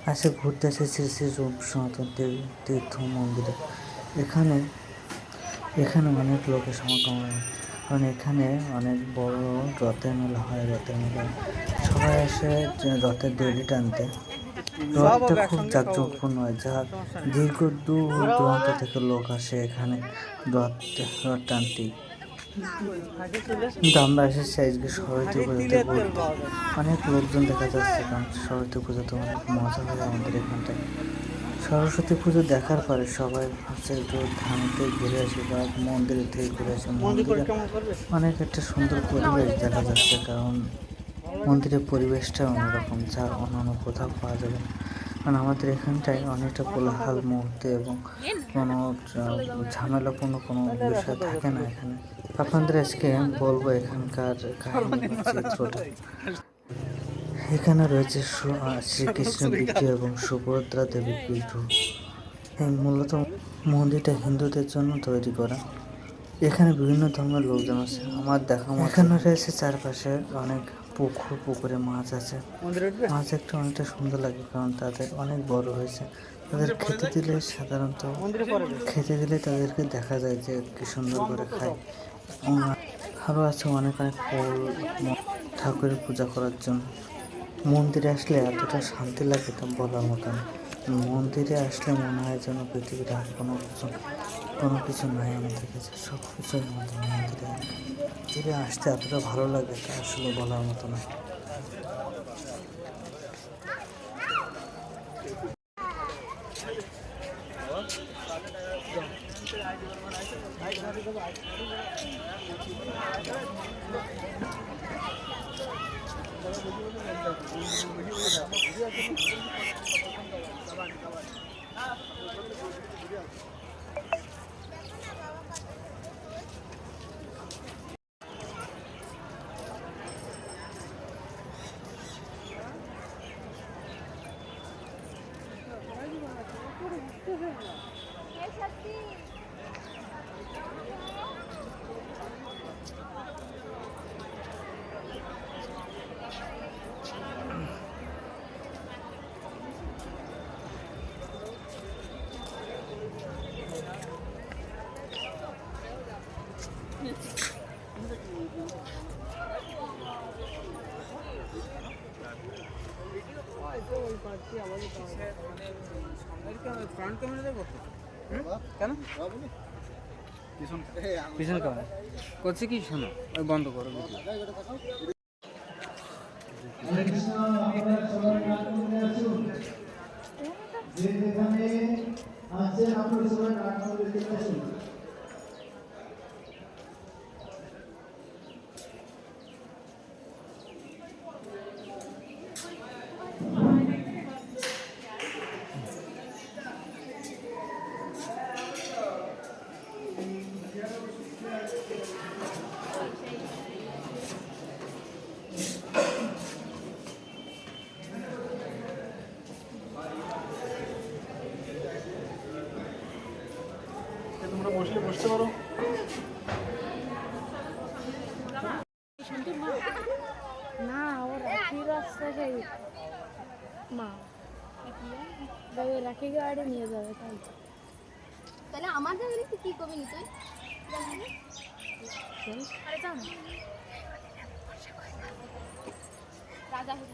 আসে ঘুরতে আসে শ্রী শ্রী রূপ সনাতন তীর্থ মন্দিরে। এখানে এখানে অনেক লোকের সমাগম হয়, কারণ এখানে অনেক বড় রথের মেলা হয়। রথের মেলায় সবাই আসে রথের দড়ি টানতে। রথটা খুব জাঁকজমকপূর্ণ হয়, যা দীর্ঘ দূর দূরান্ত থেকে লোক আসে এখানে রথ রথ টানতে। কিন্তু আমরা এসেছি আজকে সরস্বতী পুজোতে ঘুরতে। অনেক লোকজন দেখা যাচ্ছে, কারণ সরস্বতী পুজোতে অনেক মজা হয় আমাদের এখানটায়। সরস্বতী পুজো দেখার পরে সবাই ভাবছে একটু ধামতে ঘুরে আসি বা মন্দিরের থেকে ঘুরে আসি। মন্দিরে অনেক একটা সুন্দর পরিবেশ দেখা যাচ্ছে, কারণ মন্দিরের পরিবেশটা অন্যরকম, যা অন্যান্য কোথাও পাওয়া যাবে না। কারণ আমাদের এখানটায় অনেকটা কোলাহল মুহূর্তে এবং কোনো ঝামেলাপূর্ণ কোনো বিষয় থাকে না এখানে। আপনাদের আজকে বলবো এখানকার কাহিনী বা চিত্রটা। এখানে রয়েছে শ্রীকৃষ্ণ বিগ্রহ এবং সুভদ্রা দেবীর বিগ্রহ। এই মূলত মন্দিরটা হিন্দুদের জন্য তৈরি করা। এখানে বিভিন্ন ধর্মের লোকজন আছে। আমার দেখা মতো এখানে রয়েছে চারপাশে অনেক পুকুর, পুকুরে মাছ আছে। মাছ একটা অনেকটা সুন্দর লাগে, কারণ তাদের অনেক বড় হয়েছে। তাদের খেতে দিলে সাধারণত তাদেরকে দেখা যায় যে কি সুন্দর করে খায়। আরও আছে অনেক অনেক ফুল, ঠাকুরের পূজা করার জন্য। মন্দিরে আসলে এতটা শান্তি লাগে তা বলার মতো না। মন্দিরে আসলে মনে হয় যেন পৃথিবীর আর কোনো কিছু নাই আমাদের কাছে, সব কিছুই আমাদের মন্দিরে আসতে এতটা ভালো লাগে তা আসলে বলার মতো না। পিছনে ক্যামেরা করছে কি শোনো, ওই বন্ধ করো। তোমরা বসতে পারো। না ও রাখি রাস্তায় মা রাখি গাড়ি নিয়ে যাবে, তাই তাহলে আমাদের কি করবি তুই?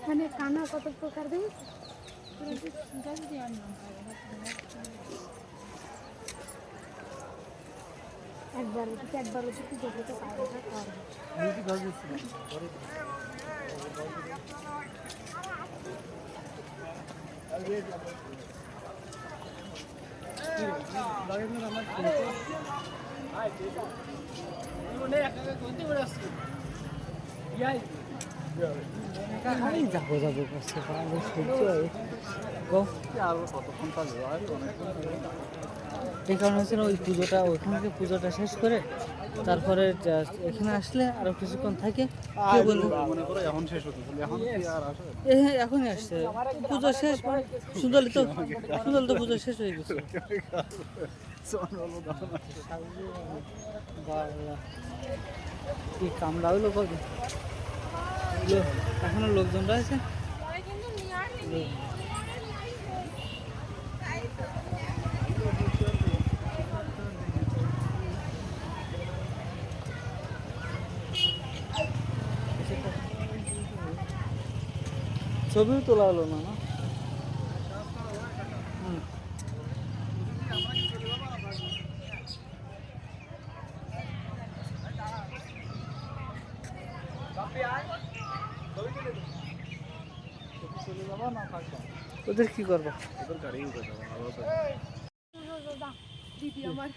মানে কানা কত প্রকার দেবে। একবার কি দেখতে পারবে যাবো করছে কতক্ষণ থাকবে? এই কারণে হচ্ছে ওই পুজোটা, ওইখান থেকে পুজোটা শেষ করে তারপরে এখানে আসলে আরো কিছুক্ষণ থাকে। মনে করো এখন শেষ হতে, এখন কি আর আসে? এখনই আসছে পুজো শেষ, সুন্দর তো পুজো শেষ হয়ে গেছে। কি কামড়া হইলো কবে? এখনো লোকজন রয়েছে। ছবিও তোলা হলো না না চলে যাবা না থাকবা ওদের কি করবো? ওদের গাড়ি উঠে যাবা আবার দিদি আমার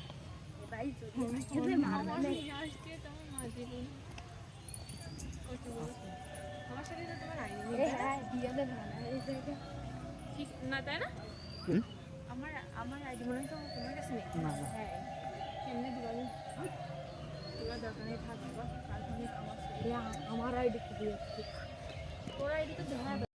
ঠিক না তাই না আমার আমার আইডি মনে হয় তো তোমার কাছে নেই না না হ্যাঁ কেমনে দিবা তোমার দরকার নেই থাকবা কালকে আমার আমার আইডি কি দিয়ে তোর আইডি তো দেখা